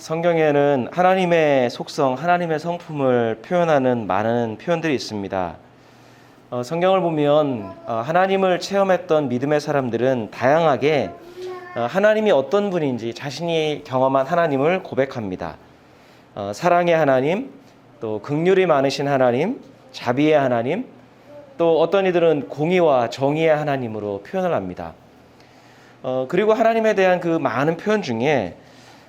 성경에는 하나님의 속성, 하나님의 성품을 표현하는 많은 표현들이 있습니다. 성경을 보면 하나님을 체험했던 믿음의 사람들은 다양하게 하나님이 어떤 분인지 자신이 경험한 하나님을 고백합니다. 사랑의 하나님, 또 긍휼이 많으신 하나님, 자비의 하나님, 또 어떤 이들은 공의와 정의의 하나님으로 표현을 합니다. 그리고 하나님에 대한 그 많은 표현 중에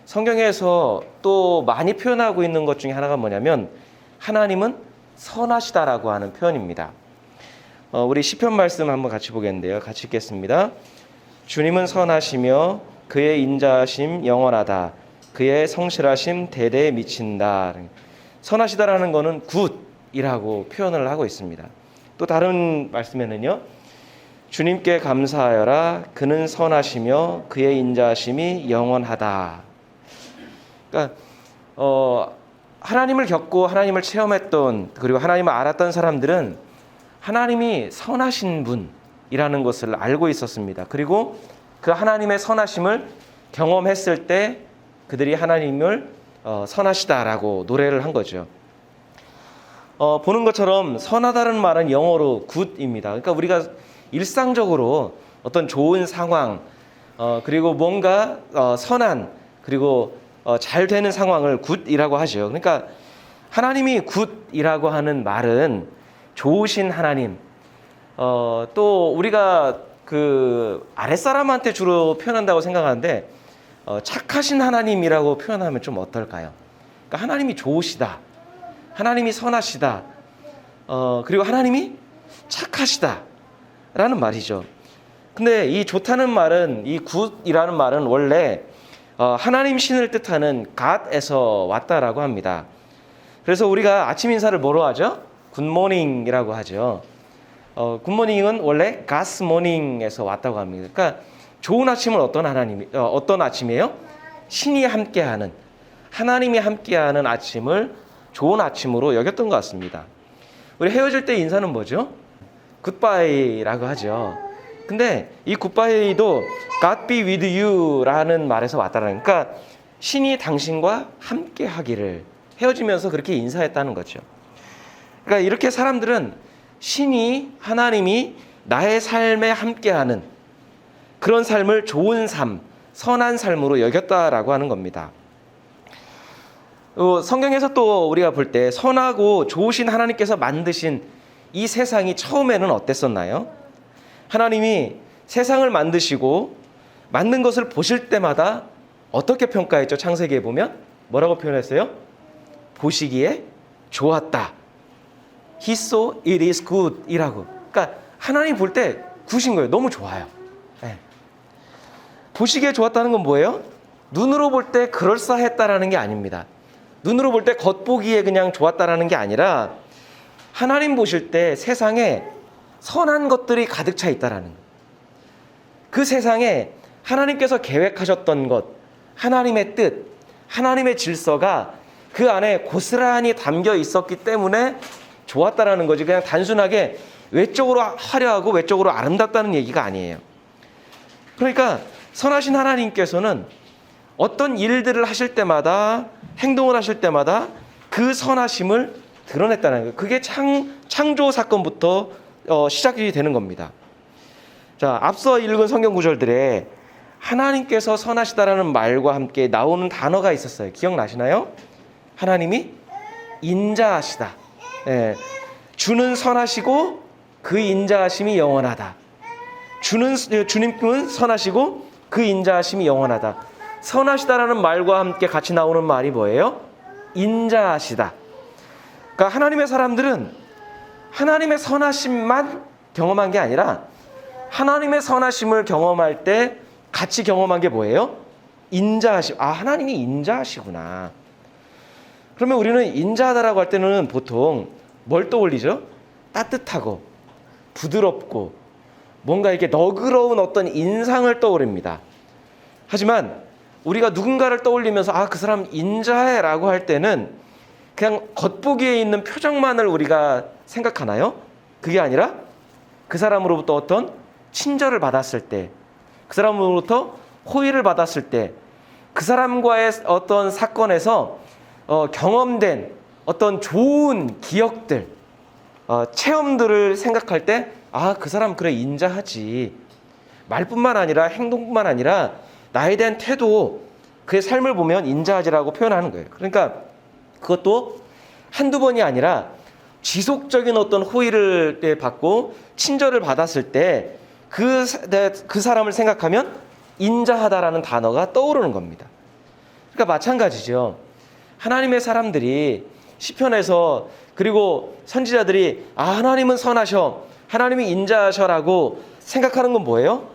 성경에서 또 많이 표현하고 있는 것 중에 하나가 뭐냐면 하나님은 선하시다라고 하는 표현입니다. 우리 시편 말씀 한번 같이 보겠는데요. 같이 읽겠습니다. 주님은 선하시며 그의 인자하심 영원하다. 그의 성실하심 대대에 미친다. 선하시다라는 것은 굿이라고 표현을 하고 있습니다. 또 다른 말씀에는요. 주님께 감사하여라. 그는 선하시며 그의 인자하심이 영원하다. 그러니까 하나님을 겪고 하나님을 체험했던 그리고 하나님을 알았던 사람들은 하나님이 선하신 분이라는 것을 알고 있었습니다. 그리고 그 하나님의 선하심을 경험했을 때 그들이 하나님을 선하시다라고 노래를 한 거죠. 보는 것처럼 선하다는 말은 영어로 good입니다. 그러니까 우리가 일상적으로 어떤 좋은 상황 그리고 뭔가 선한 그리고 잘 되는 상황을 굿이라고 하죠. 그러니까 하나님이 굿이라고 하는 말은 좋으신 하나님, 또 우리가 그 아랫사람한테 주로 표현한다고 생각하는데 착하신 하나님이라고 표현하면 좀 어떨까요? 그러니까 하나님이 좋으시다, 하나님이 선하시다, 그리고 하나님이 착하시다 라는 말이죠. 근데 이 좋다는 말은, 이 굿이라는 말은 원래 하나님 신을 뜻하는 God에서 왔다라고 합니다. 그래서 우리가 아침 인사를 뭐로 하죠? 굿모닝이라고 하죠. 굿모닝은 원래 God's morning에서 왔다고 합니다. 그러니까 좋은 아침은 어떤 아침이에요? 신이 함께하는, 하나님이 함께하는 아침을 좋은 아침으로 여겼던 것 같습니다. 우리 헤어질 때 인사는 뭐죠? 굿바이라고 하죠. 근데 이 굿바이도 God be with you라는 말에서 왔다라는, 그러니까 신이 당신과 함께 하기를, 헤어지면서 그렇게 인사했다는 거죠. 그러니까 이렇게 사람들은 신이, 하나님이 나의 삶에 함께하는 그런 삶을 좋은 삶, 선한 삶으로 여겼다라고 하는 겁니다. 성경에서 또 우리가 볼 때 선하고 좋으신 하나님께서 만드신 이 세상이 처음에는 어땠었나요? 하나님이 세상을 만드시고 만든 것을 보실 때마다 어떻게 평가했죠? 창세기에 보면 뭐라고 표현했어요? 보시기에 좋았다. He saw it is good 이라고. 그러니까 하나님 볼 때 굿인 거예요. 너무 좋아요. 네. 보시기에 좋았다는 건 뭐예요? 눈으로 볼 때 그럴싸했다라는 게 아닙니다. 눈으로 볼 때 겉보기에 그냥 좋았다라는 게 아니라 하나님 보실 때 세상에 선한 것들이 가득 차 있다라는 것. 그 세상에 하나님께서 계획하셨던 것, 하나님의 뜻, 하나님의 질서가 그 안에 고스란히 담겨 있었기 때문에 좋았다라는 거지. 그냥 단순하게 외적으로 화려하고 외적으로 아름답다는 얘기가 아니에요. 그러니까 선하신 하나님께서는 어떤 일들을 하실 때마다, 행동을 하실 때마다 그 선하심을 드러냈다는 거예요. 그게 창조 사건부터 시작이 되는 겁니다. 자, 앞서 읽은 성경 구절들에 하나님께서 선하시다라는 말과 함께 나오는 단어가 있었어요. 기억나시나요? 하나님이 인자하시다. 예. 주는 선하시고 그 인자하심이 영원하다. 주님은 선하시고 그 인자하심이 영원하다. 선하시다라는 말과 함께 같이 나오는 말이 뭐예요? 인자하시다. 그러니까 하나님의 사람들은 하나님의 선하심만 경험한 게 아니라 하나님의 선하심을 경험할 때 같이 경험한 게 뭐예요? 인자하심. 아, 하나님이 인자하시구나. 그러면 우리는 인자하다라고 할 때는 보통 뭘 떠올리죠? 따뜻하고 부드럽고 뭔가 이렇게 너그러운 어떤 인상을 떠올립니다. 하지만 우리가 누군가를 떠올리면서 아, 그 사람 인자해라고 할 때는 그냥 겉보기에 있는 표정만을 우리가 생각하나요? 그게 아니라 그 사람으로부터 어떤 친절을 받았을 때, 그 사람으로부터 호의를 받았을 때, 그 사람과의 어떤 사건에서 경험된 어떤 좋은 기억들, 체험들을 생각할 때, 그 사람 그래 인자하지. 말뿐만 아니라 행동뿐만 아니라 나에 대한 태도, 그의 삶을 보면 인자하지라고 표현하는 거예요. 그러니까 그것도 한두 번이 아니라 지속적인 어떤 호의를 받고 친절을 받았을 때 그 사람을 생각하면 인자하다라는 단어가 떠오르는 겁니다. 그러니까 마찬가지죠. 하나님의 사람들이 시편에서, 그리고 선지자들이 하나님은 선하셔, 하나님이 인자하셔라고 생각하는 건 뭐예요?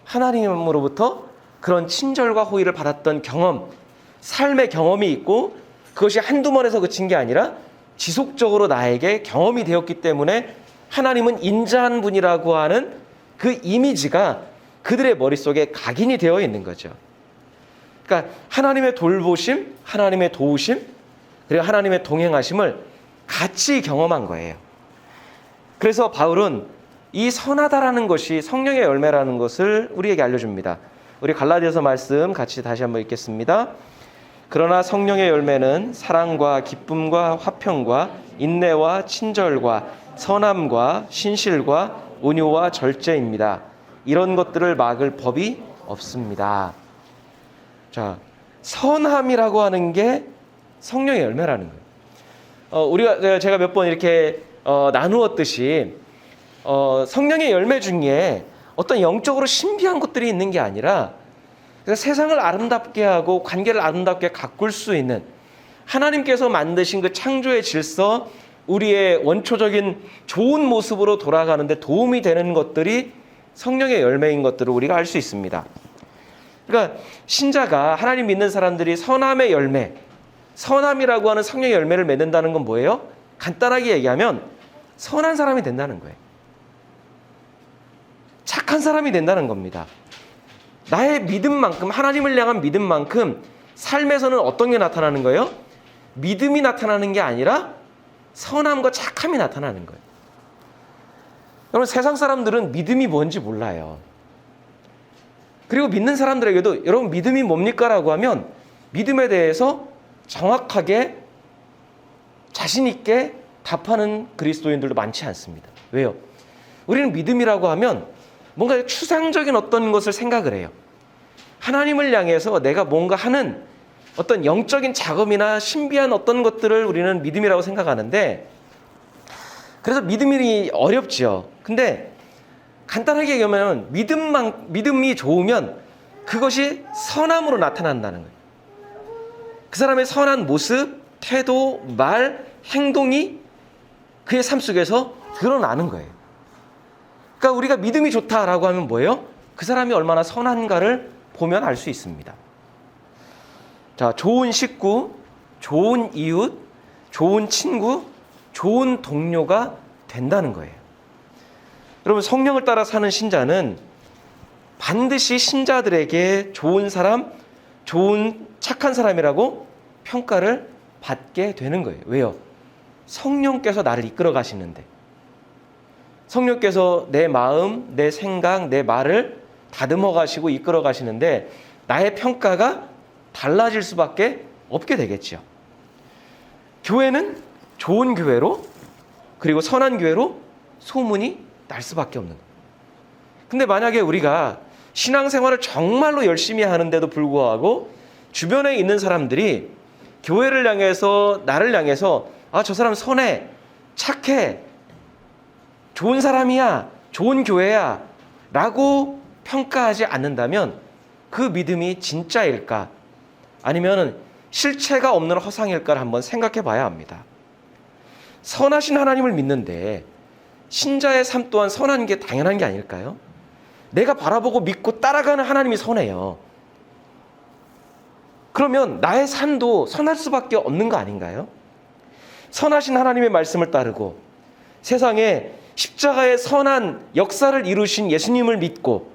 하나님으로부터 그런 친절과 호의를 받았던 경험, 삶의 경험이 있고 그것이 한두 번에서 그친 게 아니라 지속적으로 나에게 경험이 되었기 때문에 하나님은 인자한 분이라고 하는 그 이미지가 그들의 머릿속에 각인이 되어 있는 거죠. 그러니까 하나님의 돌보심, 하나님의 도우심, 그리고 하나님의 동행하심을 같이 경험한 거예요. 그래서 바울은 이 선하다라는 것이 성령의 열매라는 것을 우리에게 알려줍니다. 우리 갈라디아서 말씀 같이 다시 한번 읽겠습니다. 그러나 성령의 열매는 사랑과 기쁨과 화평과 인내와 친절과 선함과 신실과 온유와 절제입니다. 이런 것들을 막을 법이 없습니다. 자, 선함이라고 하는 게 성령의 열매라는 거예요. 제가 몇 번 이렇게 나누었듯이 성령의 열매 중에 어떤 영적으로 신비한 것들이 있는 게 아니라 세상을 아름답게 하고 관계를 아름답게 가꿀 수 있는 하나님께서 만드신 그 창조의 질서, 우리의 원초적인 좋은 모습으로 돌아가는데 도움이 되는 것들이 성령의 열매인 것들을 우리가 알 수 있습니다. 그러니까 신자가, 하나님 믿는 사람들이 선함의 열매, 선함이라고 하는 성령의 열매를 맺는다는 건 뭐예요? 간단하게 얘기하면 선한 사람이 된다는 거예요. 착한 사람이 된다는 겁니다. 나의 믿음만큼, 하나님을 향한 믿음만큼 삶에서는 어떤 게 나타나는 거예요? 믿음이 나타나는 게 아니라 선함과 착함이 나타나는 거예요. 여러분, 세상 사람들은 믿음이 뭔지 몰라요. 그리고 믿는 사람들에게도 여러분 믿음이 뭡니까? 라고 하면 믿음에 대해서 정확하게 자신 있게 답하는 그리스도인들도 많지 않습니다. 왜요? 우리는 믿음이라고 하면 뭔가 추상적인 어떤 것을 생각을 해요. 하나님을 향해서 내가 뭔가 하는 어떤 영적인 작업이나 신비한 어떤 것들을 우리는 믿음이라고 생각하는데, 그래서 믿음이 어렵죠. 근데 간단하게 얘기하면 믿음이 좋으면 그것이 선함으로 나타난다는 거예요. 그 사람의 선한 모습, 태도, 말, 행동이 그의 삶 속에서 드러나는 거예요. 그러니까 우리가 믿음이 좋다라고 하면 뭐예요? 그 사람이 얼마나 선한가를 보면 알 수 있습니다. 자, 좋은 식구, 좋은 이웃, 좋은 친구, 좋은 동료가 된다는 거예요. 여러분, 성령을 따라 사는 신자는 반드시 신자들에게 좋은 사람, 좋은 착한 사람이라고 평가를 받게 되는 거예요. 왜요? 성령께서 나를 이끌어 가시는데, 성령께서 내 마음, 내 생각, 내 말을 다듬어 가시고 이끌어 가시는데 나의 평가가 달라질 수밖에 없게 되겠죠. 교회는 좋은 교회로, 그리고 선한 교회로 소문이 날 수밖에 없는 거예요. 근데 만약에 우리가 신앙생활을 정말로 열심히 하는데도 불구하고 주변에 있는 사람들이 교회를 향해서, 나를 향해서 저 사람 선해, 착해, 좋은 사람이야, 좋은 교회야 라고 평가하지 않는다면 그 믿음이 진짜일까, 아니면 실체가 없는 허상일까를 한번 생각해 봐야 합니다. 선하신 하나님을 믿는데 신자의 삶 또한 선한 게 당연한 게 아닐까요? 내가 바라보고 믿고 따라가는 하나님이 선해요. 그러면 나의 삶도 선할 수밖에 없는 거 아닌가요? 선하신 하나님의 말씀을 따르고 세상에 십자가의 선한 역사를 이루신 예수님을 믿고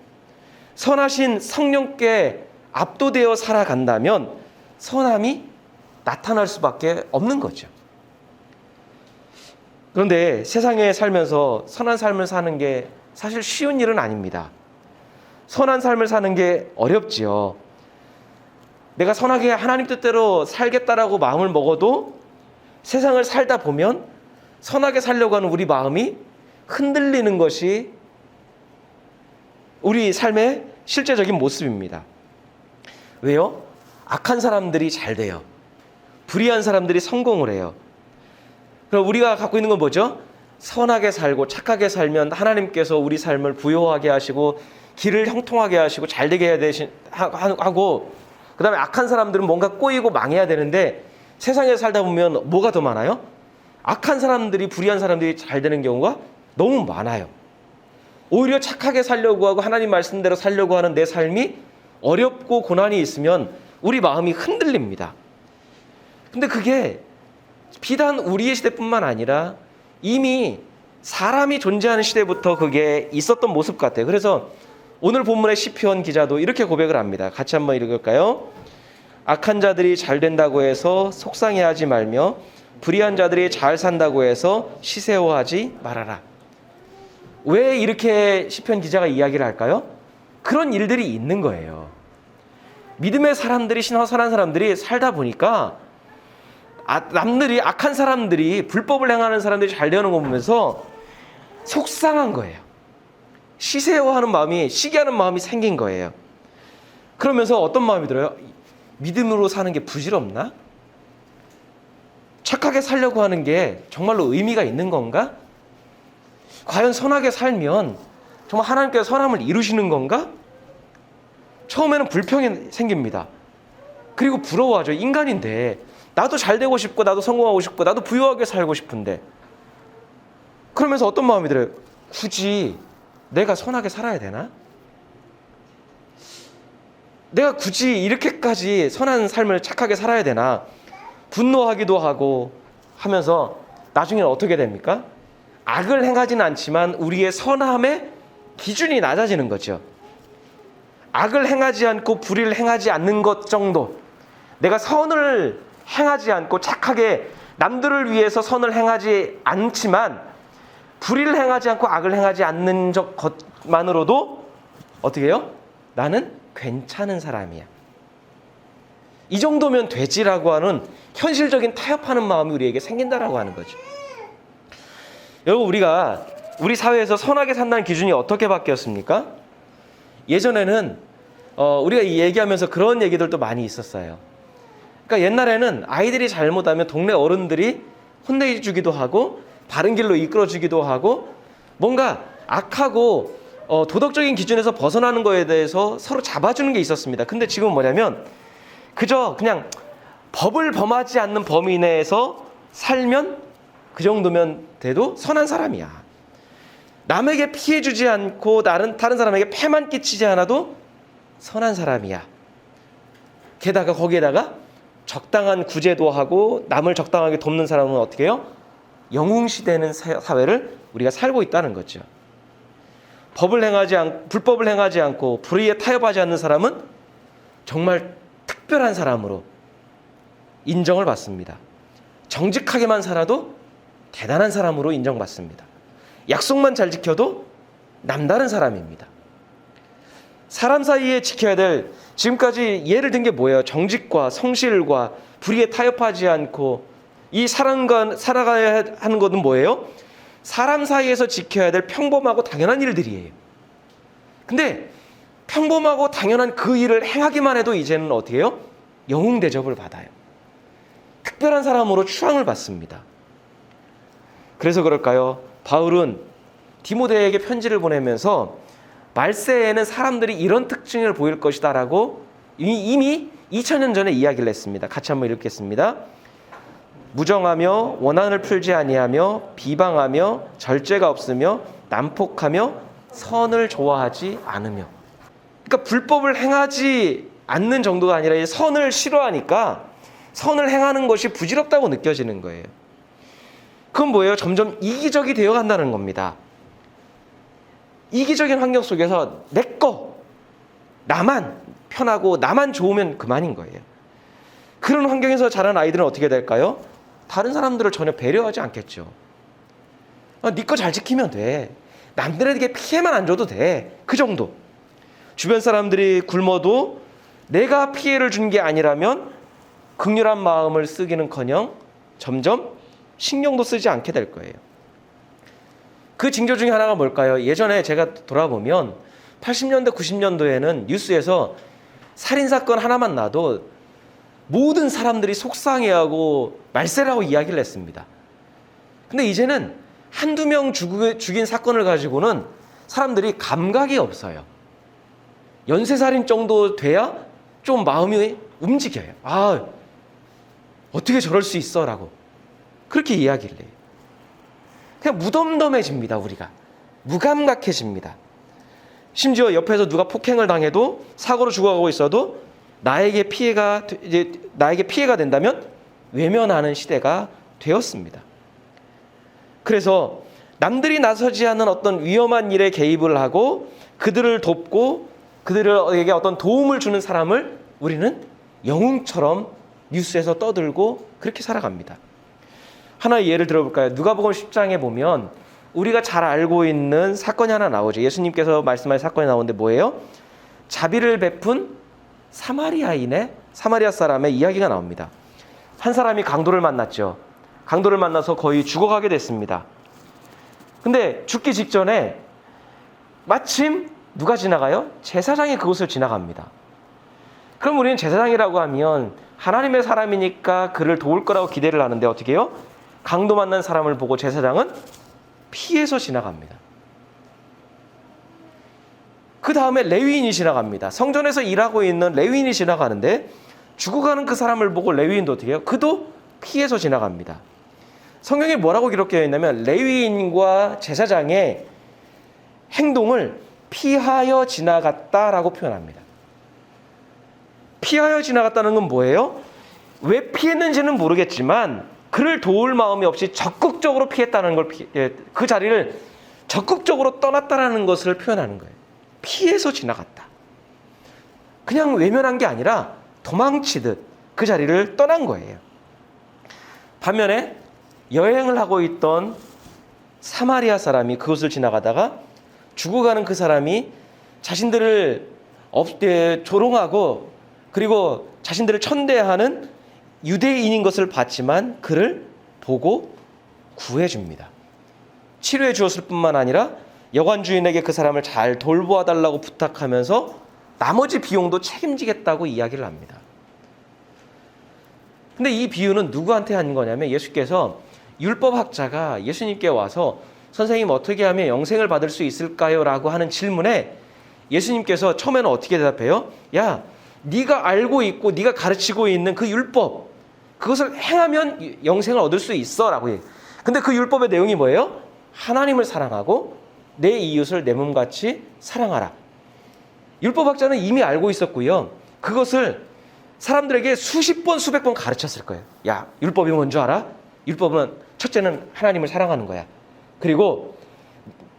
선하신 성령께 압도되어 살아간다면 선함이 나타날 수밖에 없는 거죠. 그런데 세상에 살면서 선한 삶을 사는 게 사실 쉬운 일은 아닙니다. 선한 삶을 사는 게 어렵지요. 내가 선하게 하나님 뜻대로 살겠다라고 마음을 먹어도 세상을 살다 보면 선하게 살려고 하는 우리 마음이 흔들리는 것이 우리 삶의 실제적인 모습입니다. 왜요? 악한 사람들이 잘 돼요. 불의한 사람들이 성공을 해요. 그럼 우리가 갖고 있는 건 뭐죠? 선하게 살고 착하게 살면 하나님께서 우리 삶을 부요하게 하시고 길을 형통하게 하시고 잘 되게 해야 하고, 그 다음에 악한 사람들은 뭔가 꼬이고 망해야 되는데 세상에 살다 보면 뭐가 더 많아요? 악한 사람들이, 불의한 사람들이 잘 되는 경우가 너무 많아요. 오히려 착하게 살려고 하고 하나님 말씀대로 살려고 하는 내 삶이 어렵고 고난이 있으면 우리 마음이 흔들립니다. 근데 그게 비단 우리의 시대뿐만 아니라 이미 사람이 존재하는 시대부터 그게 있었던 모습 같아요. 그래서 오늘 본문의 시편 기자도 이렇게 고백을 합니다. 같이 한번 읽을까요? 악한 자들이 잘 된다고 해서 속상해하지 말며 불의한 자들이 잘 산다고 해서 시세워하지 말아라. 왜 이렇게 시편 기자가 이야기를 할까요? 그런 일들이 있는 거예요. 믿음의 사람들이, 선한 사람들이 살다 보니까 남들이, 악한 사람들이, 불법을 행하는 사람들이 잘 되는 거 보면서 속상한 거예요. 시세워하는 마음이, 시기하는 마음이 생긴 거예요. 그러면서 어떤 마음이 들어요? 믿음으로 사는 게 부질없나? 착하게 살려고 하는 게 정말로 의미가 있는 건가? 과연 선하게 살면 정말 하나님께서 선함을 이루시는 건가? 처음에는 불평이 생깁니다. 그리고 부러워하죠. 인간인데 나도 잘 되고 싶고 나도 성공하고 싶고 나도 부유하게 살고 싶은데, 그러면서 어떤 마음이 들어요? 굳이 내가 선하게 살아야 되나? 내가 굳이 이렇게까지 선한 삶을 착하게 살아야 되나? 분노하기도 하고 하면서 나중에는 어떻게 됩니까? 악을 행하지는 않지만 우리의 선함의 기준이 낮아지는 거죠. 악을 행하지 않고 불의를 행하지 않는 것 정도, 내가 선을 행하지 않고 착하게 남들을 위해서 선을 행하지 않지만 불의를 행하지 않고 악을 행하지 않는 것만으로도 어떻게 해요? 나는 괜찮은 사람이야. 이 정도면 되지라고 하는 현실적인 타협하는 마음이 우리에게 생긴다라고 하는 거죠. 여러분, 우리 사회에서 선하게 산다는 기준이 어떻게 바뀌었습니까? 예전에는 우리가 얘기하면서 그런 얘기들도 많이 있었어요. 그러니까 옛날에는 아이들이 잘못하면 동네 어른들이 혼내주기도 하고 바른 길로 이끌어주기도 하고 뭔가 악하고 도덕적인 기준에서 벗어나는 거에 대해서 서로 잡아주는 게 있었습니다. 근데 지금은 뭐냐면 그저 그냥 법을 범하지 않는 범위 내에서 살면 그 정도면 돼도 선한 사람이야. 남에게 피해 주지 않고 다른 사람에게 폐만 끼치지 않아도 선한 사람이야. 게다가 거기에다가 적당한 구제도 하고 남을 적당하게 돕는 사람은 어떻게 해요? 영웅시되는 사회를 우리가 살고 있다는 거죠. 불법을 행하지 않고 불의에 타협하지 않는 사람은 정말 특별한 사람으로 인정을 받습니다. 정직하게만 살아도 대단한 사람으로 인정받습니다. 약속만 잘 지켜도 남다른 사람입니다. 사람 사이에 지켜야 될, 지금까지 예를 든 게 뭐예요? 정직과 성실과 불의에 타협하지 않고 이 사람과 살아가야 하는 것은 뭐예요? 사람 사이에서 지켜야 될 평범하고 당연한 일들이에요. 근데 평범하고 당연한 그 일을 행하기만 해도 이제는 어떻게 해요? 영웅 대접을 받아요. 특별한 사람으로 추앙을 받습니다. 그래서 그럴까요? 바울은 디모데에게 편지를 보내면서 말세에는 사람들이 이런 특징을 보일 것이다 라고 이미 2000년 전에 이야기를 했습니다. 같이 한번 읽겠습니다. 무정하며 원한을 풀지 아니하며 비방하며 절제가 없으며 난폭하며 선을 좋아하지 않으며. 그러니까 불법을 행하지 않는 정도가 아니라 선을 싫어하니까 선을 행하는 것이 부질없다고 느껴지는 거예요. 그건 뭐예요? 점점 이기적이 되어 간다는 겁니다. 이기적인 환경 속에서 내 거, 나만 편하고 나만 좋으면 그만인 거예요. 그런 환경에서 자란 아이들은 어떻게 될까요? 다른 사람들을 전혀 배려하지 않겠죠. 네 거 잘 지키면 돼. 남들에게 피해만 안 줘도 돼. 그 정도. 주변 사람들이 굶어도 내가 피해를 준 게 아니라면 긍휼한 마음을 쓰기는커녕 점점 신경도 쓰지 않게 될 거예요. 그 징조 중에 하나가 뭘까요? 예전에 제가 돌아보면 80년대, 90년도에는 뉴스에서 살인사건 하나만 나도 모든 사람들이 속상해하고 말세라고 이야기를 했습니다. 근데 이제는 한두 명 죽인 사건을 가지고는 사람들이 감각이 없어요. 연쇄살인 정도 돼야 좀 마음이 움직여요. 아, 어떻게 저럴 수 있어? 라고. 그렇게 이야기를 해요. 그냥 무덤덤해집니다, 우리가. 무감각해집니다. 심지어 옆에서 누가 폭행을 당해도, 사고로 죽어가고 있어도 나에게 피해가 된다면 외면하는 시대가 되었습니다. 그래서 남들이 나서지 않는 어떤 위험한 일에 개입을 하고 그들을 돕고 그들에게 어떤 도움을 주는 사람을 우리는 영웅처럼 뉴스에서 떠들고 그렇게 살아갑니다. 하나의 예를 들어볼까요? 누가복음 10장에 보면 우리가 잘 알고 있는 사건이 하나 나오죠. 예수님께서 말씀하신 사건이 나오는데 뭐예요? 자비를 베푼 사마리아 사람의 이야기가 나옵니다. 한 사람이 강도를 만났죠. 강도를 만나서 거의 죽어가게 됐습니다. 근데 죽기 직전에 마침 누가 지나가요? 제사장이 그곳을 지나갑니다. 그럼 우리는 제사장이라고 하면 하나님의 사람이니까 그를 도울 거라고 기대를 하는데 어떻게 해요? 강도 만난 사람을 보고 제사장은 피해서 지나갑니다. 그 다음에 레위인이 지나갑니다. 성전에서 일하고 있는 레위인이 지나가는데 죽어가는 그 사람을 보고 레위인도 어떻게 해요? 그도 피해서 지나갑니다. 성경에 뭐라고 기록되어 있냐면 레위인과 제사장의 행동을 피하여 지나갔다라고 표현합니다. 피하여 지나갔다는 건 뭐예요? 왜 피했는지는 모르겠지만 그를 도울 마음이 없이 적극적으로 피했다는 걸, 그 자리를 적극적으로 떠났다는 것을 표현하는 거예요. 피해서 지나갔다. 그냥 외면한 게 아니라 도망치듯 그 자리를 떠난 거예요. 반면에 여행을 하고 있던 사마리아 사람이 그곳을 지나가다가 죽어가는 그 사람이 자신들을 조롱하고 그리고 자신들을 천대하는 유대인인 것을 봤지만 그를 보고 구해줍니다. 치료해 주었을 뿐만 아니라 여관 주인에게 그 사람을 잘 돌보아 달라고 부탁하면서 나머지 비용도 책임지겠다고 이야기를 합니다. 근데 이 비유는 누구한테 한 거냐면 예수께서 율법학자가 예수님께 와서 선생님 어떻게 하면 영생을 받을 수 있을까요? 라고 하는 질문에 예수님께서 처음에는 어떻게 대답해요? 야, 네가 알고 있고 네가 가르치고 있는 그 율법 그것을 행하면 영생을 얻을 수 있어 라고 해요. 근데 그 율법의 내용이 뭐예요? 하나님을 사랑하고 내 이웃을 내 몸같이 사랑하라. 율법학자는 이미 알고 있었고요. 그것을 사람들에게 수십 번 수백 번 가르쳤을 거예요. 야, 율법이 뭔지 알아? 율법은 첫째는 하나님을 사랑하는 거야. 그리고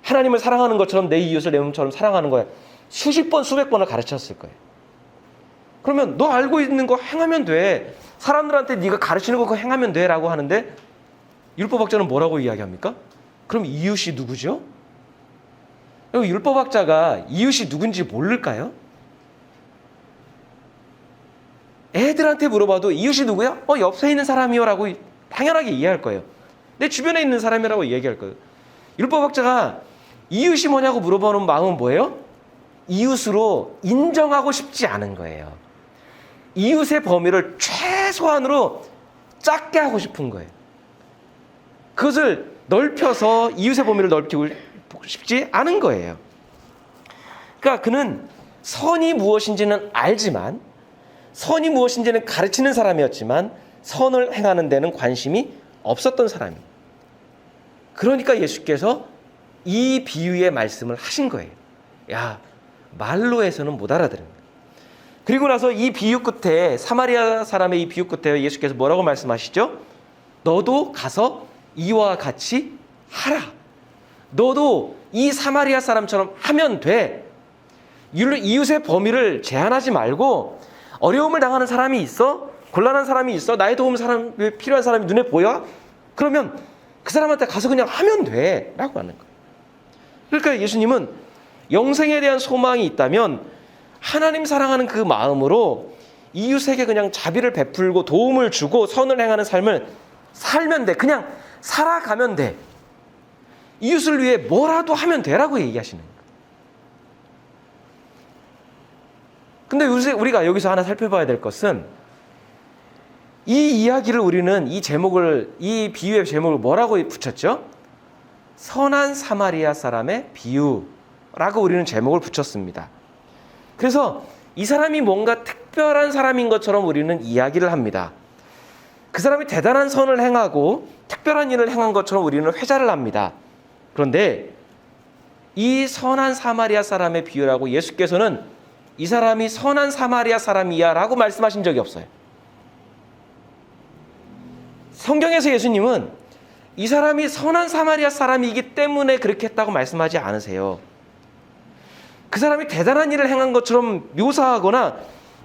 하나님을 사랑하는 것처럼 내 이웃을 내 몸처럼 사랑하는 거야. 수십 번 수백 번을 가르쳤을 거예요. 그러면 너 알고 있는 거 행하면 돼. 사람들한테 네가 가르치는 거 그거 행하면 돼 라고 하는데 율법학자는 뭐라고 이야기합니까? 그럼 이웃이 누구죠? 율법학자가 이웃이 누군지 모를까요? 애들한테 물어봐도 이웃이 누구야? 옆에 있는 사람이요 라고 당연하게 이해할 거예요. 내 주변에 있는 사람이라고 얘기할 거예요. 율법학자가 이웃이 뭐냐고 물어보는 마음은 뭐예요? 이웃으로 인정하고 싶지 않은 거예요. 이웃의 범위를 최소한으로 작게 하고 싶은 거예요. 그것을 넓혀서 이웃의 범위를 넓히고 싶지 않은 거예요. 그러니까 그는 선이 무엇인지는 알지만 선이 무엇인지는 가르치는 사람이었지만 선을 행하는 데는 관심이 없었던 사람이에요. 그러니까 예수께서 이 비유의 말씀을 하신 거예요. 야, 말로 해서는 못 알아들은 거예요. 그리고 나서 이 비유 끝에 사마리아 사람의 이 비유 끝에 예수께서 뭐라고 말씀하시죠? 너도 가서 이와 같이 하라. 너도 이 사마리아 사람처럼 하면 돼. 이웃의 범위를 제한하지 말고 어려움을 당하는 사람이 있어? 곤란한 사람이 있어? 나의 도움 필요한 사람이 눈에 보여? 그러면 그 사람한테 가서 그냥 하면 돼 라고 하는 거예요. 그러니까 예수님은 영생에 대한 소망이 있다면 하나님 사랑하는 그 마음으로 이웃에게 그냥 자비를 베풀고 도움을 주고 선을 행하는 삶을 살면 돼. 그냥 살아가면 돼. 이웃을 위해 뭐라도 하면 되라고 얘기하시는 거예요. 근데 요새 우리가 여기서 하나 살펴봐야 될 것은 이 이야기를 우리는 이 비유의 제목을 뭐라고 붙였죠? 선한 사마리아 사람의 비유라고 우리는 제목을 붙였습니다. 그래서 이 사람이 뭔가 특별한 사람인 것처럼 우리는 이야기를 합니다. 그 사람이 대단한 선을 행하고 특별한 일을 행한 것처럼 우리는 회자를 합니다. 그런데 이 선한 사마리아 사람의 비유라고 예수께서는 이 사람이 선한 사마리아 사람이야 라고 말씀하신 적이 없어요. 성경에서 예수님은 이 사람이 선한 사마리아 사람이기 때문에 그렇게 했다고 말씀하지 않으세요. 그 사람이 대단한 일을 행한 것처럼 묘사하거나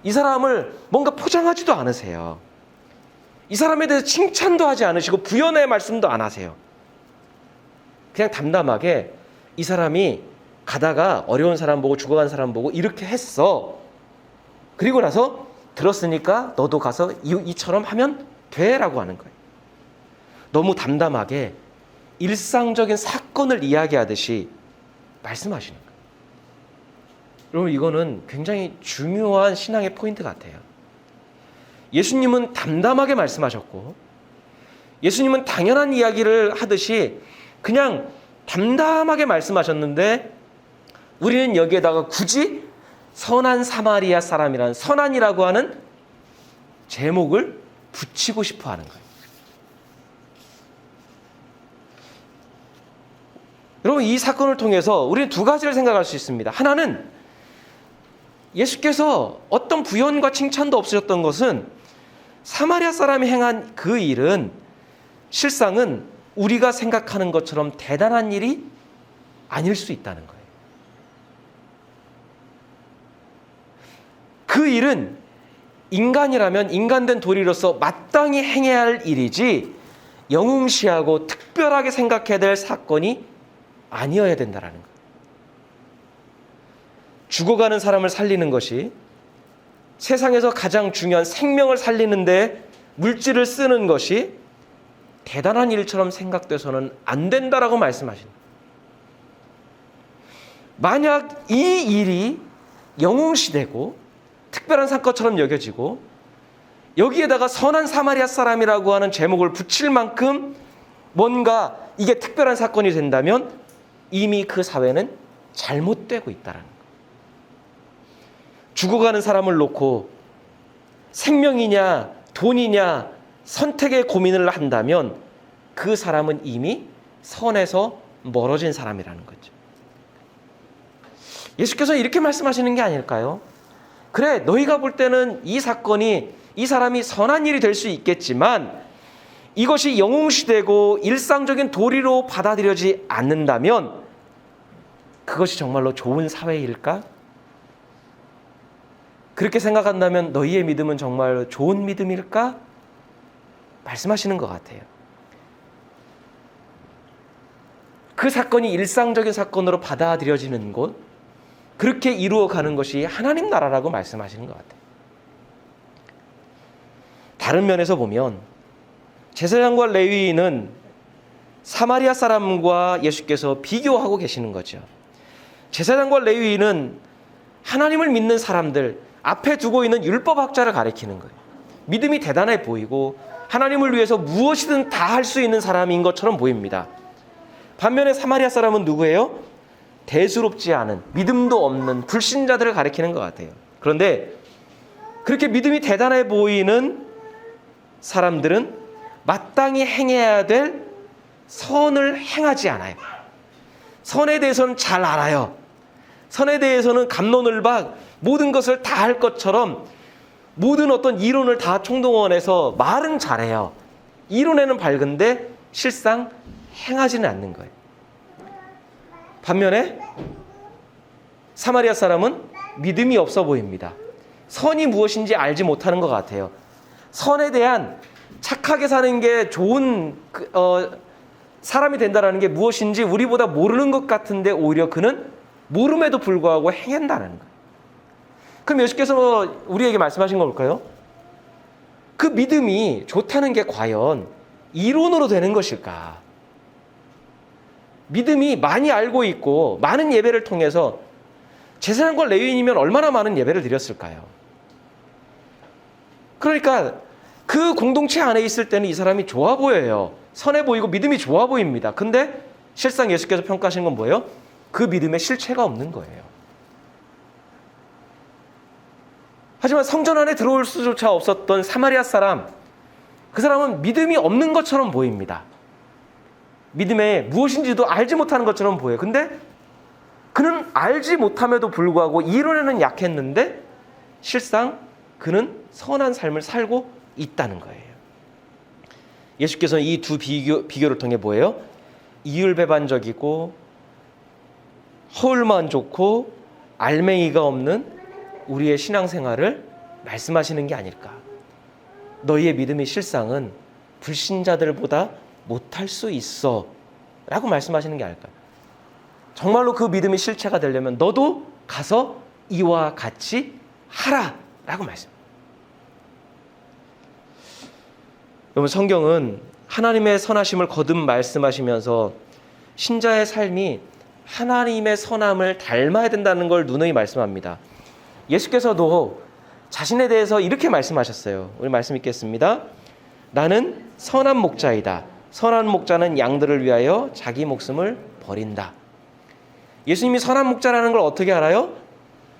이 사람을 뭔가 포장하지도 않으세요. 이 사람에 대해서 칭찬도 하지 않으시고 부연의 말씀도 안 하세요. 그냥 담담하게 이 사람이 가다가 어려운 사람 보고 죽어간 사람 보고 이렇게 했어. 그리고 나서 들었으니까 너도 가서 이처럼 하면 돼 라고 하는 거예요. 너무 담담하게 일상적인 사건을 이야기하듯이 말씀하시는 거예요. 여러분, 이거는 굉장히 중요한 신앙의 포인트 같아요. 예수님은 담담하게 말씀하셨고 예수님은 당연한 이야기를 하듯이 그냥 담담하게 말씀하셨는데 우리는 여기에다가 굳이 선한 사마리아 사람이라는 선한이라고 하는 제목을 붙이고 싶어 하는 거예요. 여러분, 이 사건을 통해서 우리는 두 가지를 생각할 수 있습니다. 하나는 예수께서 어떤 부연과 칭찬도 없으셨던 것은 사마리아 사람이 행한 그 일은 실상은 우리가 생각하는 것처럼 대단한 일이 아닐 수 있다는 거예요. 그 일은 인간이라면 인간된 도리로서 마땅히 행해야 할 일이지 영웅시하고 특별하게 생각해야 될 사건이 아니어야 된다는 거예요. 죽어가는 사람을 살리는 것이 세상에서 가장 중요한 생명을 살리는데 물질을 쓰는 것이 대단한 일처럼 생각돼서는 안 된다라고 말씀하십니다. 만약 이 일이 영웅시되고 특별한 사건처럼 여겨지고 여기에다가 선한 사마리아 사람이라고 하는 제목을 붙일 만큼 뭔가 이게 특별한 사건이 된다면 이미 그 사회는 잘못되고 있다는 거예요. 죽어가는 사람을 놓고 생명이냐 돈이냐 선택의 고민을 한다면 그 사람은 이미 선에서 멀어진 사람이라는 거죠. 예수께서 이렇게 말씀하시는 게 아닐까요? 그래, 너희가 볼 때는 이 사건이 이 사람이 선한 일이 될 수 있겠지만 이것이 영웅시되고 일상적인 도리로 받아들여지지 않는다면 그것이 정말로 좋은 사회일까? 그렇게 생각한다면 너희의 믿음은 정말 좋은 믿음일까? 말씀하시는 것 같아요. 그 사건이 일상적인 사건으로 받아들여지는 곳, 그렇게 이루어가는 것이 하나님 나라라고 말씀하시는 것 같아요. 다른 면에서 보면 제사장과 레위인은 사마리아 사람과 예수께서 비교하고 계시는 거죠. 제사장과 레위인은 하나님을 믿는 사람들, 앞에 두고 있는 율법학자를 가리키는 거예요. 믿음이 대단해 보이고 하나님을 위해서 무엇이든 다 할 수 있는 사람인 것처럼 보입니다. 반면에 사마리아 사람은 누구예요? 대수롭지 않은, 믿음도 없는 불신자들을 가리키는 것 같아요. 그런데 그렇게 믿음이 대단해 보이는 사람들은 마땅히 행해야 될 선을 행하지 않아요. 선에 대해서는 잘 알아요. 선에 대해서는 갑론을박 모든 것을 다 할 것처럼 모든 어떤 이론을 다 총동원해서 말은 잘해요. 이론에는 밝은데 실상 행하지는 않는 거예요. 반면에 사마리아 사람은 믿음이 없어 보입니다. 선이 무엇인지 알지 못하는 것 같아요. 선에 대한 착하게 사는 게 좋은 사람이 된다는 게 무엇인지 우리보다 모르는 것 같은데 오히려 그는 모름에도 불구하고 행한다는 거예요. 그럼 예수께서 우리에게 말씀하신 건 뭘까요? 그 믿음이 좋다는 게 과연 이론으로 되는 것일까? 믿음이 많이 알고 있고 많은 예배를 통해서 제사장과 레위인이면 얼마나 많은 예배를 드렸을까요? 그러니까 그 공동체 안에 있을 때는 이 사람이 좋아 보여요. 선해 보이고 믿음이 좋아 보입니다. 근데 실상 예수께서 평가하시는 건 뭐예요? 그 믿음에 실체가 없는 거예요. 하지만 성전 안에 들어올 수조차 없었던 사마리아 사람, 그 사람은 믿음이 없는 것처럼 보입니다. 믿음에 무엇인지도 알지 못하는 것처럼 보여요. 근데 그는 알지 못함에도 불구하고 이론에는 약했는데 실상 그는 선한 삶을 살고 있다는 거예요. 예수께서는 이 두 비교를 통해 뭐예요? 이율배반적이고 허울만 좋고 알맹이가 없는 우리의 신앙생활을 말씀하시는 게 아닐까. 너희의 믿음의 실상은 불신자들보다 못할 수 있어 라고 말씀하시는 게 아닐까. 정말로 그 믿음의 실체가 되려면 너도 가서 이와 같이 하라 라고 말씀. 여러분, 성경은 하나님의 선하심을 거듭 말씀하시면서 신자의 삶이 하나님의 선함을 닮아야 된다는 걸 누누이 말씀합니다. 예수께서도 자신에 대해서 이렇게 말씀하셨어요. 우리 말씀 읽겠습니다. 나는 선한 목자이다. 선한 목자는 양들을 위하여 자기 목숨을 버린다. 예수님이 선한 목자라는 걸 어떻게 알아요?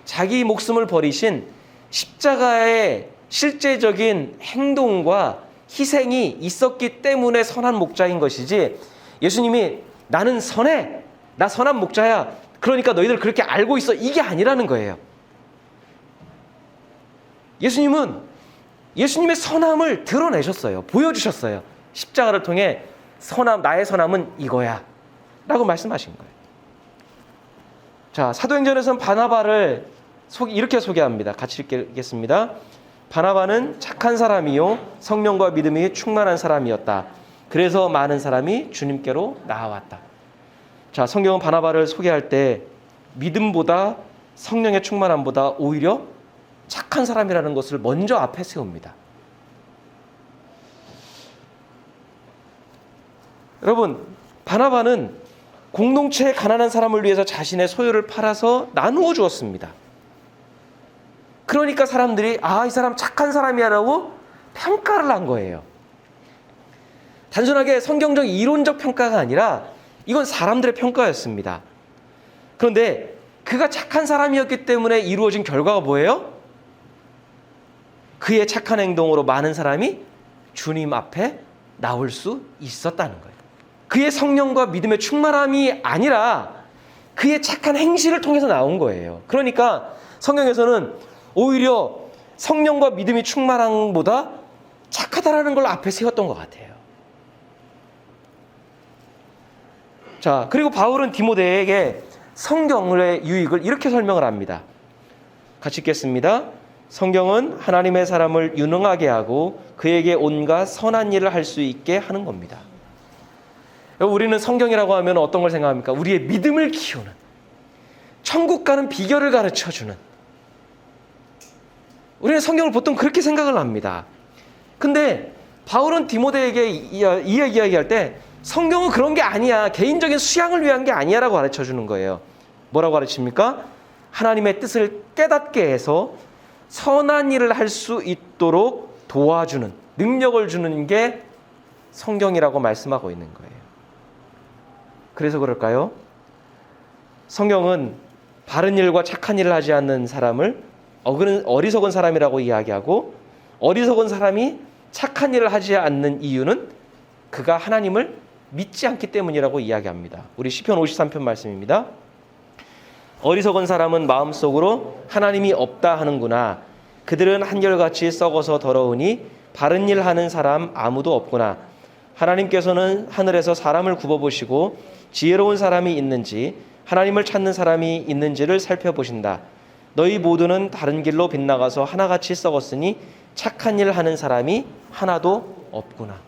자기 목숨을 버리신 십자가의 실제적인 행동과 희생이 있었기 때문에 선한 목자인 것이지, 예수님이 나는 선해, 나 선한 목자야, 그러니까 너희들 그렇게 알고 있어, 이게 아니라는 거예요. 예수님은 예수님의 선함을 드러내셨어요. 보여주셨어요. 십자가를 통해 선함, 나의 선함은 이거야 라고 말씀하신 거예요. 자, 사도행전에서는 바나바를 이렇게 소개합니다. 같이 읽겠습니다. 바나바는 착한 사람이요 성령과 믿음이 충만한 사람이었다. 그래서 많은 사람이 주님께로 나아왔다. 자, 성경은 바나바를 소개할 때 믿음보다 성령의 충만함보다 오히려 착한 사람이라는 것을 먼저 앞에 세웁니다. 여러분, 바나바는 공동체의 가난한 사람을 위해서 자신의 소유를 팔아서 나누어 주었습니다. 그러니까 사람들이 이 사람 착한 사람이야라고 평가를 한 거예요. 단순하게 성경적 이론적 평가가 아니라 이건 사람들의 평가였습니다. 그런데 그가 착한 사람이었기 때문에 이루어진 결과가 뭐예요? 그의 착한 행동으로 많은 사람이 주님 앞에 나올 수 있었다는 거예요. 그의 성령과 믿음의 충만함이 아니라 그의 착한 행실을 통해서 나온 거예요. 그러니까 성경에서는 오히려 성령과 믿음이 충만함보다 착하다라는 걸 앞에 세웠던 것 같아요. 자, 그리고 바울은 디모데에게 성경의 유익을 이렇게 설명을 합니다. 같이 읽겠습니다. 성경은 하나님의 사람을 유능하게 하고 그에게 온갖 선한 일을 할 수 있게 하는 겁니다. 우리는 성경이라고 하면 어떤 걸 생각합니까? 우리의 믿음을 키우는, 천국 가는 비결을 가르쳐주는, 우리는 성경을 보통 그렇게 생각을 합니다. 근데 바울은 디모데에게 이 이야기할 때 성경은 그런 게 아니야, 개인적인 수양을 위한 게 아니야 라고 가르쳐주는 거예요. 뭐라고 가르칩니까? 하나님의 뜻을 깨닫게 해서 선한 일을 할 수 있도록 도와주는, 능력을 주는 게 성경이라고 말씀하고 있는 거예요. 그래서 그럴까요? 성경은 바른 일과 착한 일을 하지 않는 사람을 어리석은 사람이라고 이야기하고, 어리석은 사람이 착한 일을 하지 않는 이유는 그가 하나님을 믿지 않기 때문이라고 이야기합니다. 우리 시편 53편 말씀입니다. 어리석은 사람은 마음속으로 하나님이 없다 하는구나. 그들은 한결같이 썩어서 더러우니 바른 일 하는 사람 아무도 없구나. 하나님께서는 하늘에서 사람을 굽어보시고 지혜로운 사람이 있는지 하나님을 찾는 사람이 있는지를 살펴보신다. 너희 모두는 다른 길로 빗나가서 하나같이 썩었으니 착한 일 하는 사람이 하나도 없구나.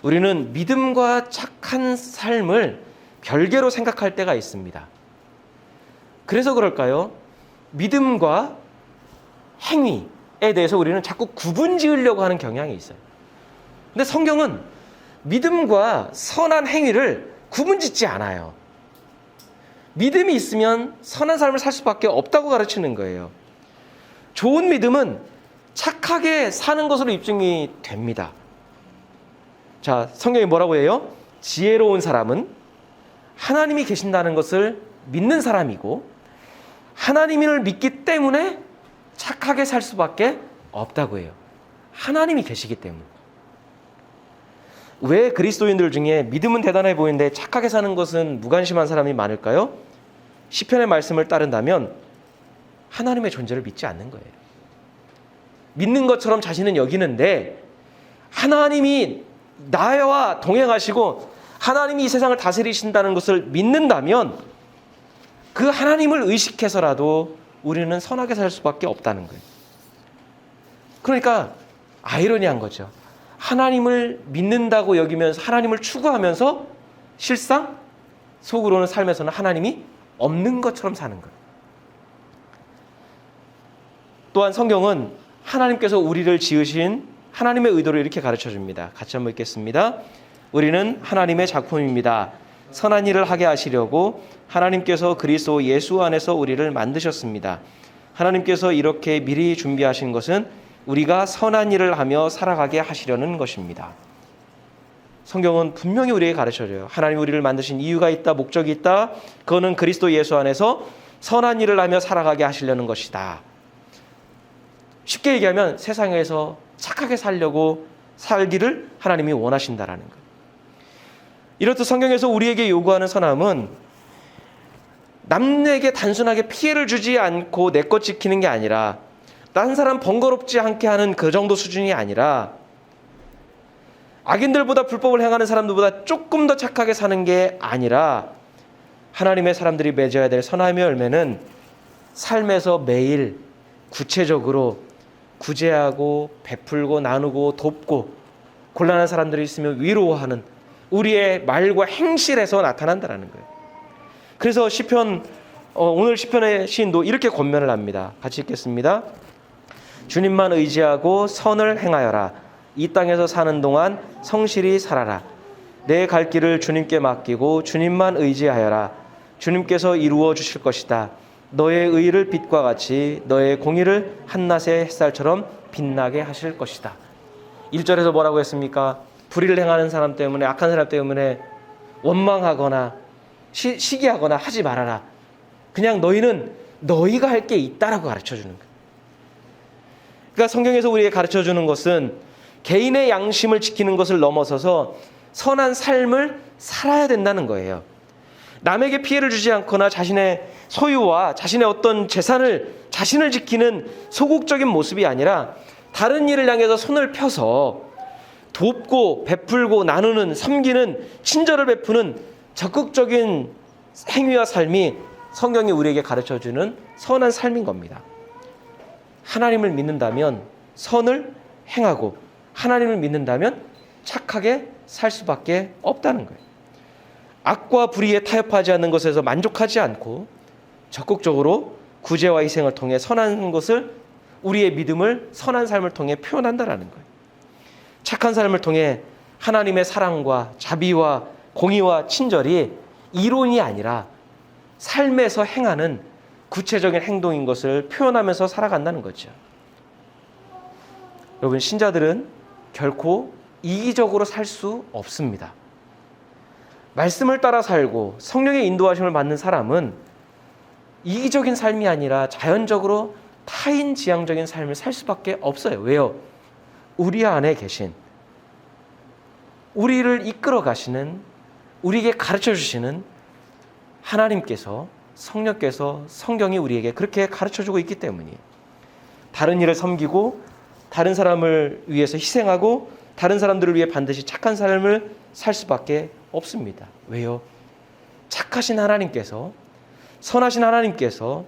우리는 믿음과 착한 삶을 별개로 생각할 때가 있습니다. 그래서 그럴까요? 믿음과 행위에 대해서 우리는 자꾸 구분 지으려고 하는 경향이 있어요. 근데 성경은 믿음과 선한 행위를 구분 짓지 않아요. 믿음이 있으면 선한 삶을 살 수밖에 없다고 가르치는 거예요. 좋은 믿음은 착하게 사는 것으로 입증이 됩니다. 자, 성경이 뭐라고 해요? 지혜로운 사람은 하나님이 계신다는 것을 믿는 사람이고 하나님을 믿기 때문에 착하게 살 수밖에 없다고 해요. 하나님이 계시기 때문에. 왜 그리스도인들 중에 믿음은 대단해 보이는데 착하게 사는 것은 무관심한 사람이 많을까요? 시편의 말씀을 따른다면 하나님의 존재를 믿지 않는 거예요. 믿는 것처럼 자신은 여기는데 하나님이 나와 동행하시고 하나님이 이 세상을 다스리신다는 것을 믿는다면 그 하나님을 의식해서라도 우리는 선하게 살 수밖에 없다는 거예요. 그러니까 아이러니한 거죠. 하나님을 믿는다고 여기면서 하나님을 추구하면서 실상 속으로는 삶에서는 하나님이 없는 것처럼 사는 거예요. 또한 성경은 하나님께서 우리를 지으신 하나님의 의도를 이렇게 가르쳐 줍니다. 같이 한번 읽겠습니다. 우리는 하나님의 작품입니다. 선한 일을 하게 하시려고 하나님께서 그리스도 예수 안에서 우리를 만드셨습니다. 하나님께서 이렇게 미리 준비하신 것은 우리가 선한 일을 하며 살아가게 하시려는 것입니다. 성경은 분명히 우리에게 가르쳐줘요. 하나님 우리를 만드신 이유가 있다, 목적이 있다. 그거는 그리스도 예수 안에서 선한 일을 하며 살아가게 하시려는 것이다. 쉽게 얘기하면 세상에서 착하게 살려고 살기를 하나님이 원하신다라는 거예요. 이렇듯 성경에서 우리에게 요구하는 선함은 남에게 단순하게 피해를 주지 않고 내 것 지키는 게 아니라 다른 사람 번거롭지 않게 하는 그 정도 수준이 아니라 악인들보다 불법을 행하는 사람들보다 조금 더 착하게 사는 게 아니라 하나님의 사람들이 맺어야 될 선함의 열매는 삶에서 매일 구체적으로 구제하고 베풀고 나누고 돕고 곤란한 사람들이 있으면 위로하는 우리의 말과 행실에서 나타난다는 거예요. 그래서 시편 오늘 시편의 시인도 이렇게 권면을 합니다. 같이 읽겠습니다. 주님만 의지하고 선을 행하여라. 이 땅에서 사는 동안 성실히 살아라. 내 갈 길을 주님께 맡기고 주님만 의지하여라. 주님께서 이루어 주실 것이다. 너의 의를 빛과 같이 너의 공의를 한낮의 햇살처럼 빛나게 하실 것이다. 1절에서 뭐라고 했습니까? 불의를 행하는 사람 때문에 악한 사람 때문에 원망하거나 시기하거나 하지 말아라. 그냥 너희는 너희가 할 게 있다라고 가르쳐주는 거예요. 그러니까 성경에서 우리에게 가르쳐주는 것은 개인의 양심을 지키는 것을 넘어서서 선한 삶을 살아야 된다는 거예요. 남에게 피해를 주지 않거나 자신의 소유와 자신의 어떤 재산을 자신을 지키는 소극적인 모습이 아니라 다른 일을 향해서 손을 펴서 돕고 베풀고 나누는 섬기는 친절을 베푸는 적극적인 행위와 삶이 성경이 우리에게 가르쳐주는 선한 삶인 겁니다. 하나님을 믿는다면 선을 행하고 하나님을 믿는다면 착하게 살 수밖에 없다는 거예요. 악과 불의에 타협하지 않는 것에서 만족하지 않고 적극적으로 구제와 희생을 통해 선한 것을 우리의 믿음을 선한 삶을 통해 표현한다라는 거예요. 착한 삶을 통해 하나님의 사랑과 자비와 공의와 친절이 이론이 아니라 삶에서 행하는 구체적인 행동인 것을 표현하면서 살아간다는 거죠. 여러분, 신자들은 결코 이기적으로 살 수 없습니다. 말씀을 따라 살고 성령의 인도하심을 받는 사람은 이기적인 삶이 아니라 자연적으로 타인지향적인 삶을 살 수밖에 없어요. 왜요? 우리 안에 계신, 우리를 이끌어 가시는, 우리에게 가르쳐 주시는 하나님께서, 성령께서, 성경이 우리에게 그렇게 가르쳐주고 있기 때문이에요. 다른 일을 섬기고 다른 사람을 위해서 희생하고 다른 사람들을 위해 반드시 착한 삶을 살 수밖에 없습니다. 왜요? 착하신 하나님께서, 선하신 하나님께서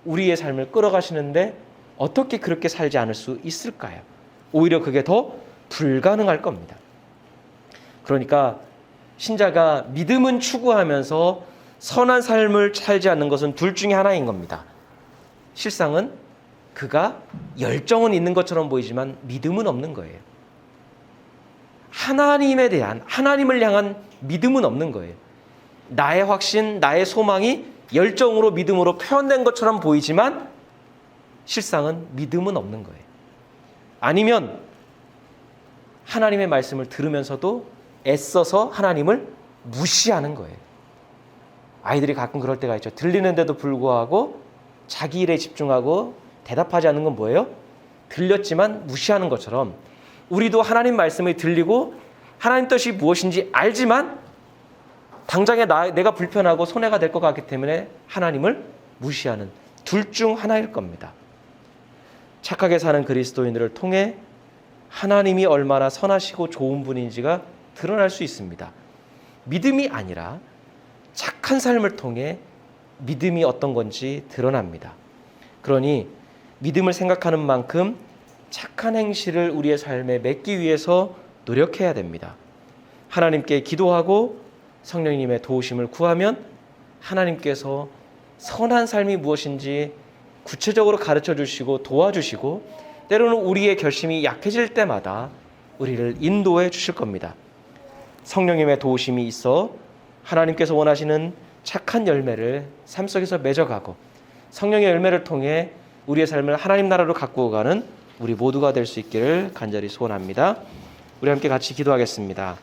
우리의 삶을 끌어가시는데 어떻게 그렇게 살지 않을 수 있을까요? 오히려 그게 더 불가능할 겁니다. 그러니까 신자가 믿음은 추구하면서 선한 삶을 살지 않는 것은 둘 중에 하나인 겁니다. 실상은 그가 열정은 있는 것처럼 보이지만 믿음은 없는 거예요. 하나님에 대한, 하나님을 향한 믿음은 없는 거예요. 나의 확신, 나의 소망이 열정으로 믿음으로 표현된 것처럼 보이지만 실상은 믿음은 없는 거예요. 아니면 하나님의 말씀을 들으면서도 애써서 하나님을 무시하는 거예요. 아이들이 가끔 그럴 때가 있죠. 들리는데도 불구하고 자기 일에 집중하고 대답하지 않는 건 뭐예요? 들렸지만 무시하는 것처럼 우리도 하나님 말씀이 들리고 하나님 뜻이 무엇인지 알지만 당장에 내가 불편하고 손해가 될 것 같기 때문에 하나님을 무시하는 둘 중 하나일 겁니다. 착하게 사는 그리스도인들을 통해 하나님이 얼마나 선하시고 좋은 분인지가 드러날 수 있습니다. 믿음이 아니라 착한 삶을 통해 믿음이 어떤 건지 드러납니다. 그러니 믿음을 생각하는 만큼 착한 행실을 우리의 삶에 맺기 위해서 노력해야 됩니다. 하나님께 기도하고 성령님의 도우심을 구하면 하나님께서 선한 삶이 무엇인지 구체적으로 가르쳐 주시고 도와주시고 때로는 우리의 결심이 약해질 때마다 우리를 인도해 주실 겁니다. 성령님의 도우심이 있어 하나님께서 원하시는 착한 열매를 삶 속에서 맺어가고 성령의 열매를 통해 우리의 삶을 하나님 나라로 가꾸어 가는 우리 모두가 될 수 있기를 간절히 소원합니다. 우리 함께 같이 기도하겠습니다.